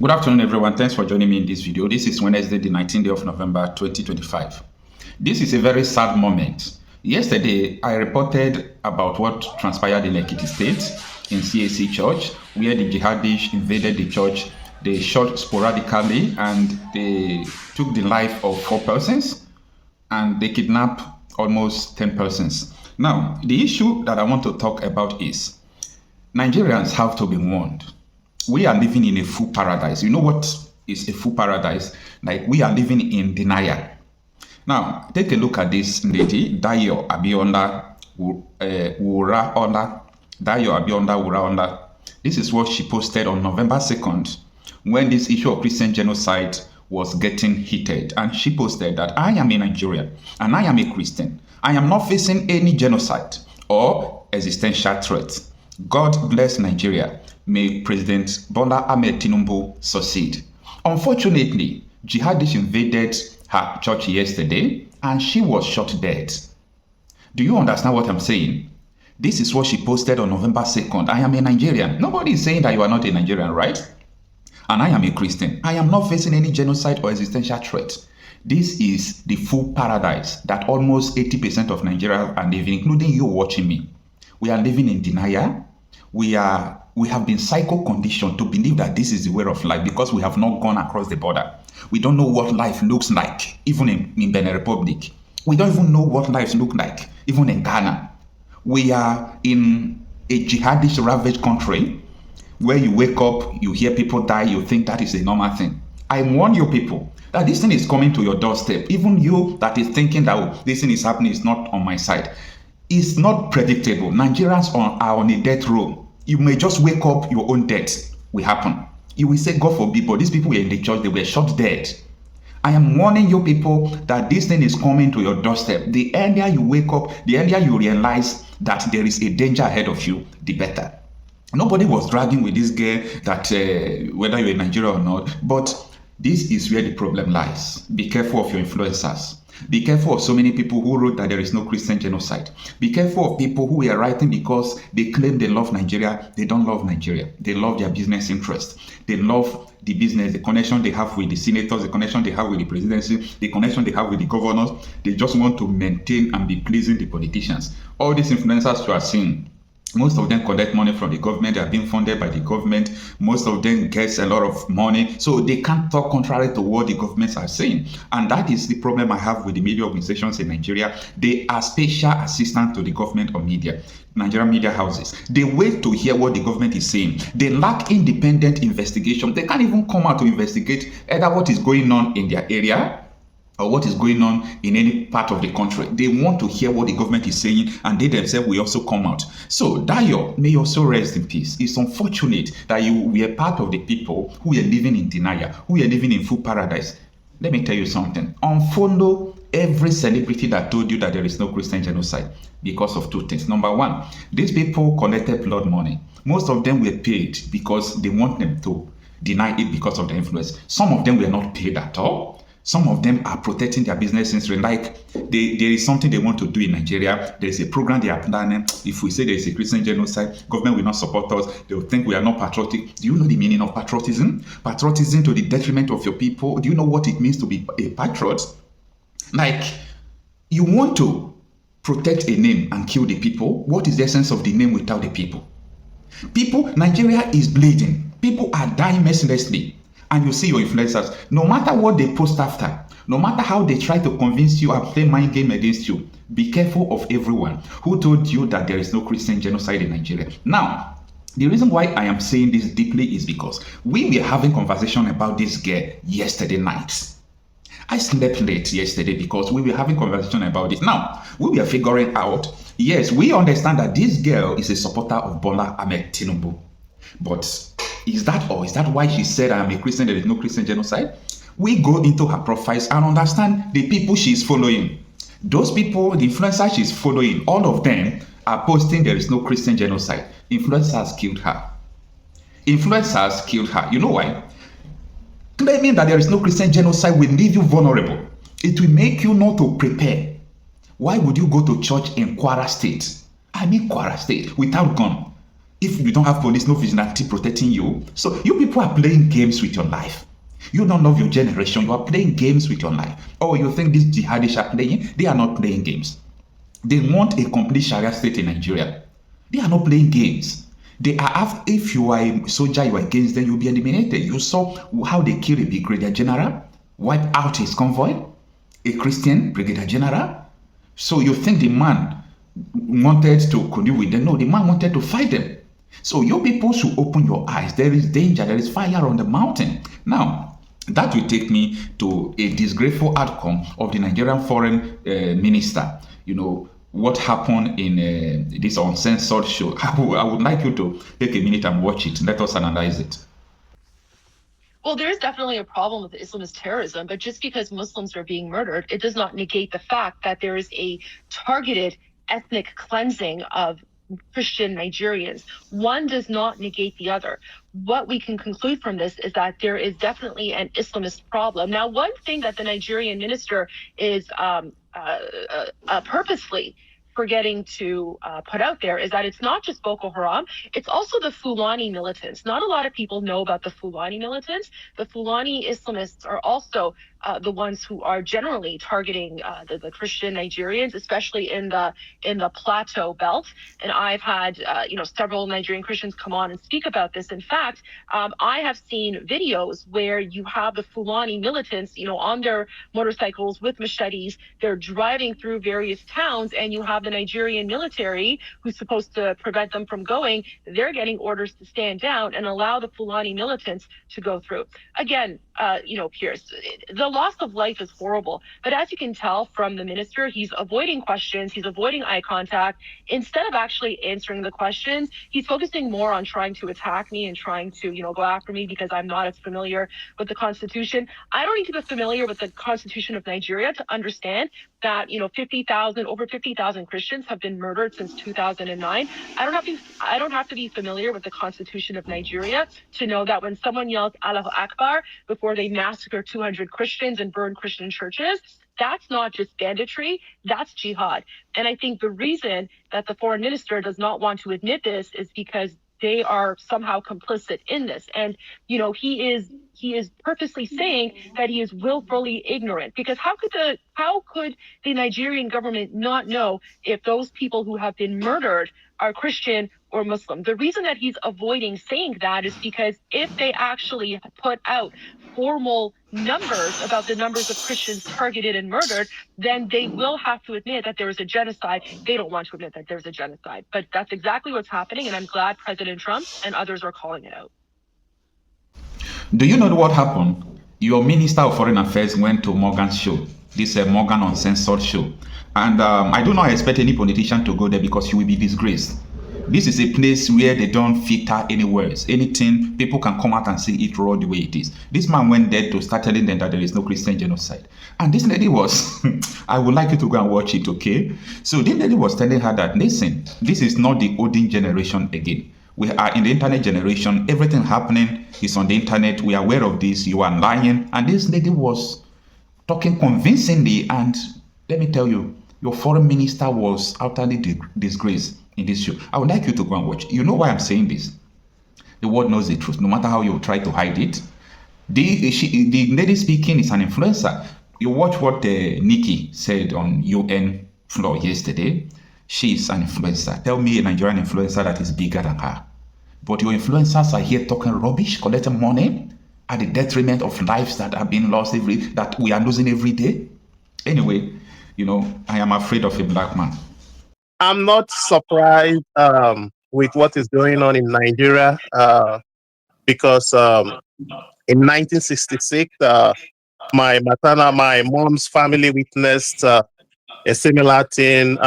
Good afternoon, everyone. Thanks for joining me in this video. This is Wednesday, the 19th day of November, 2025. This is a very sad moment. Yesterday, I reported about what transpired in Ekiti State, in CAC Church, where the jihadists invaded the church. They shot sporadically and they took the life of 4 persons and they kidnapped almost 10 persons. Now, the issue that I want to talk about is Nigerians have to be warned. We are living in a full paradise. You know what is a full paradise? Like, we are living in denial. Now, take a look at this lady, Dayo Abiola Wuraola. Dayo Abiola Wuraola. This is what she posted on November 2nd when this issue of Christian genocide was getting heated. And she posted that I am a Nigerian and I am a Christian. I am not facing any genocide or existential threat. God bless Nigeria. May President Bola Ahmed Tinubu succeed. Unfortunately, jihadists invaded her church yesterday and she was shot dead. Do you understand what I'm saying? This is what she posted on November 2nd. I am a Nigerian. Nobody is saying that you are not a Nigerian, right? And I am a Christian. I am not facing any genocide or existential threat. This is the full paradise that almost 80% of Nigerians are living, including you watching me. We are living in denial. We have been psycho-conditioned to believe that this is the way of life because we have not gone across the border. We don't know what life looks like, even in Benin Republic. We don't even know what life looks like, even in Ghana. We are in a jihadist ravaged country where you wake up, you hear people die, you think that is a normal thing. I warn you people that this thing is coming to your doorstep. Even you that is thinking that this thing is happening is not on my side. It's not predictable. Nigerians are on a death row. You may just wake up, your own death will happen. You will say, God forbid, but these people were in the church, they were shot dead. I am warning you people that this thing is coming to your doorstep. The earlier you wake up, the earlier you realize that there is a danger ahead of you, the better. Nobody was dragging with this girl that whether you're in Nigeria or not, but this is where the problem lies. Be careful of your influencers. Be careful of so many people who wrote that there is no Christian genocide. Be careful of people who are writing because they claim they love Nigeria. They don't love Nigeria. They love their business interest. They love the business, the connection they have with the senators, the connection they have with the presidency, the connection they have with the governors. They just want to maintain and be pleasing the politicians. All these influencers you are seeing, most of them collect money from the government. They are being funded by the government. Most of them get a lot of money. So they can't talk contrary to what the governments are saying. And that is the problem I have with the media organizations in Nigeria. They are special assistants to the government or media. Nigerian media houses. They wait to hear what the government is saying. They lack independent investigation. They can't even come out to investigate either what is going on in their area or what is going on in any part of the country. They want to hear what the government is saying, and they themselves will also come out. So Dayo, may your soul rest in peace. It's unfortunate that you were part of the people who are living in denial, who are living in full paradise. Let me tell you something. Unfollow every celebrity that told you that there is no Christian genocide because of 2 things. Number 1, these people collected blood money. Most of them were paid because they want them to deny it because of the influence. Some of them were not paid at all. Some of them are protecting their business interests. Like there is something they want to do in Nigeria. There is a program they are planning. If we say there is a Christian genocide, government will not support us. They will think we are not patriotic. Do you know the meaning of patriotism? Patriotism to the detriment of your people. Do you know what it means to be a patriot? Like, you want to protect a name and kill the people. What is the essence of the name without the people? Nigeria is bleeding. People are dying mercilessly. And you see your influencers, no matter what they post after, no matter how they try to convince you and play mind game against you, be careful of everyone who told you that there is no Christian genocide in Nigeria. Now, the reason why I am saying this deeply is because we were having conversation about this girl yesterday night. I slept late yesterday because we were having conversation about it. Now, we were figuring out, yes, we understand that this girl is a supporter of Bola Ahmed Tinubu. But is that all? Is that why she said I am a Christian, there is no Christian genocide? We go into her profiles and understand the people she is following. Those people, the influencers she is following, all of them are posting there is no Christian genocide. Influencers killed her. Influencers killed her. You know why? Claiming that there is no Christian genocide will leave you vulnerable. It will make you not to prepare. Why would you go to church in Kwara State? I mean Kwara State, without gun. If you don't have police, no vigilante protecting you. So you people are playing games with your life. You don't love your generation. You are playing games with your life. Oh, you think these jihadists are playing? They are not playing games. They want a complete Sharia state in Nigeria. They are not playing games. They are after, if you are a soldier, you are against them, you'll be eliminated. You saw how they killed a brigadier general, wiped out his convoy, a Christian brigadier general. So you think the man wanted to collude with them? No, the man wanted to fight them. So you people should open your eyes. There is danger. There is fire on the mountain. Now, that will take me to a disgraceful outcome of the Nigerian foreign minister. You know, what happened in this uncensored show. I would like you to take a minute and watch it. Let us analyze it. Well, there's definitely a problem with Islamist terrorism, but just because Muslims are being murdered, it does not negate the fact that there is a targeted ethnic cleansing of Christian Nigerians. One does not negate the other. What we can conclude from this is that there is definitely an Islamist problem. Now, one thing that the Nigerian minister is purposely forgetting to put out there is that it's not just Boko Haram, it's also the Fulani militants. Not a lot of people know about the Fulani militants. The Fulani Islamists are also the ones who are generally targeting the Christian Nigerians, especially in the Plateau Belt. And I've had several Nigerian Christians come on and speak about this. In fact, I have seen videos where you have the Fulani militants, on their motorcycles with machetes. They're driving through various towns, and you have the Nigerian military, who's supposed to prevent them from going. They're getting orders to stand down and allow the Fulani militants to go through. Again, Piers, the loss of life is horrible. But as you can tell from the minister, he's avoiding questions. He's avoiding eye contact. Instead of actually answering the questions, he's focusing more on trying to attack me and trying to, go after me because I'm not as familiar with the Constitution. I don't need to be familiar with the Constitution of Nigeria to understand that, over 50,000 Christians have been murdered since 2009. I don't have to be familiar with the Constitution of Nigeria to know that when someone yells Allahu Akbar before they massacre 200 Christians and burn Christian churches, that's not just banditry, that's jihad. And I think the reason that the foreign minister does not want to admit this is because they are somehow complicit in this. And, he is purposely saying that he is willfully ignorant, because how could the Nigerian government not know if those people who have been murdered are Christian or Muslim? The reason that he's avoiding saying that is because if they actually put out formal numbers about the numbers of Christians targeted and murdered, then they will have to admit that there is a genocide. They don't want to admit that there's a genocide, but that's exactly what's happening, and I'm glad President Trump and others are calling it out. Do you know what happened? Your Minister of Foreign Affairs went to Morgan's show, this Morgan Uncensored show, and I do not expect any politician to go there because he will be disgraced. This is a place where they don't filter any words. Anything, people can come out and see it raw the way it is. This man went there to start telling them that there is no Christian genocide. And this lady was, I would like you to go and watch it, okay? So this lady was telling her that, listen, this is not the olden generation again. We are in the internet generation. Everything happening is on the internet. We are aware of this. You are lying. And this lady was talking convincingly. And let me tell you, your foreign minister was utterly disgraced in this show. I would like you to go and watch. You know why I'm saying this? The world knows the truth, no matter how you try to hide it. The lady speaking is an influencer. You watch what Nikki said on UN floor yesterday. She is an influencer. Tell me a Nigerian influencer that is bigger than her. But your influencers are here talking rubbish, collecting money at the detriment of lives that are being lost that we are losing every day. Anyway, I am afraid of a black man. I'm not surprised with what is going on in Nigeria because in 1966, my mom's family witnessed a similar thing.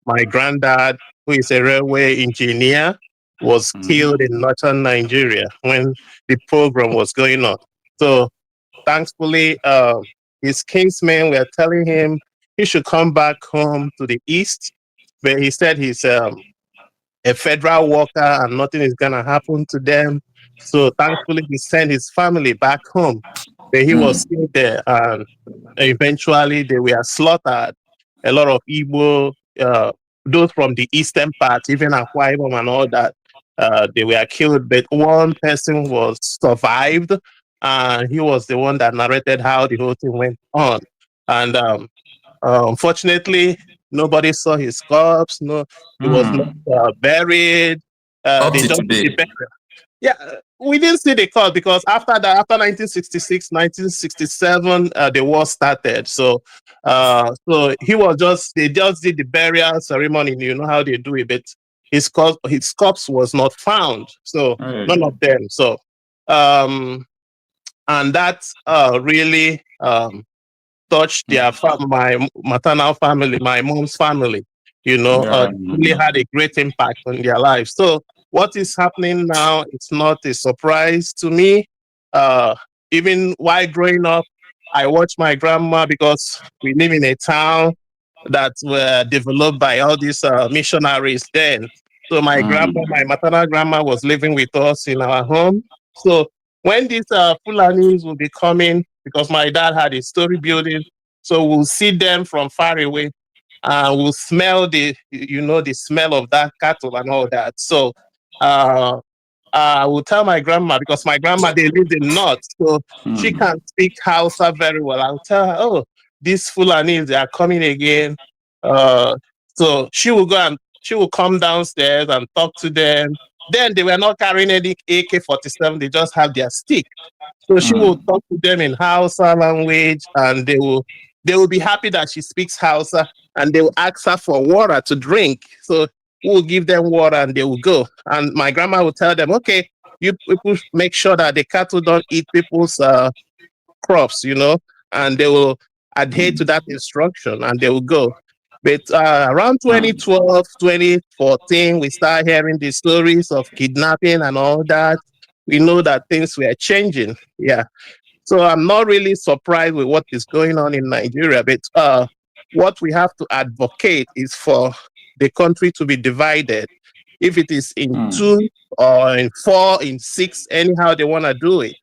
My granddad, who is a railway engineer, was killed in northern Nigeria when the program was going on. So thankfully, his kinsmen were telling him he should come back home to the east. But he said he's a federal worker and nothing is going to happen to them. So thankfully, he sent his family back home. But he was still there, and eventually they were slaughtered. A lot of Igbo, those from the eastern part, even Akwa Ibom and all that, they were killed, but one person was survived, and he was the one that narrated how the whole thing went on. And unfortunately, nobody saw his corpse. No, he was not buried. Up They to just did the today. burial. Yeah, we didn't see the cause because after that, after 1966, 1967, the war started. So, so he was they just did the burial ceremony. You know how they do it, but his corpse was not found. So none of them. So, and that really touched my maternal family, my mom's family. You know, really had a great impact on their lives. So what is happening now, it's not a surprise to me. Even while growing up, I watched my grandma because we live in a town that were developed by all these missionaries then. So my grandma, my maternal grandma was living with us in our home. So when these Fulanis will be coming, because my dad had a story building, so we'll see them from far away and we'll smell the smell of that cattle and all that. So I will tell my grandma, because my grandma, they live in North, so she can't speak Hausa very well. I'll tell her, oh, these Fulanis, they are coming again. So she will come downstairs and talk to them. Then they were not carrying any AK-47, they just have their stick. So she will talk to them in Hausa language, and they will be happy that she speaks Hausa, and they will ask her for water to drink. So we'll give them water and they will go. And my grandma will tell them, okay, you people make sure that the cattle don't eat people's crops, and they will adhere to that instruction and they will go. But around 2012, 2014, we start hearing the stories of kidnapping and all that. We know that things were changing. Yeah. So I'm not really surprised with what is going on in Nigeria, but what we have to advocate is for the country to be divided. If it is in 2 or in 4, in 6, anyhow they want to do it.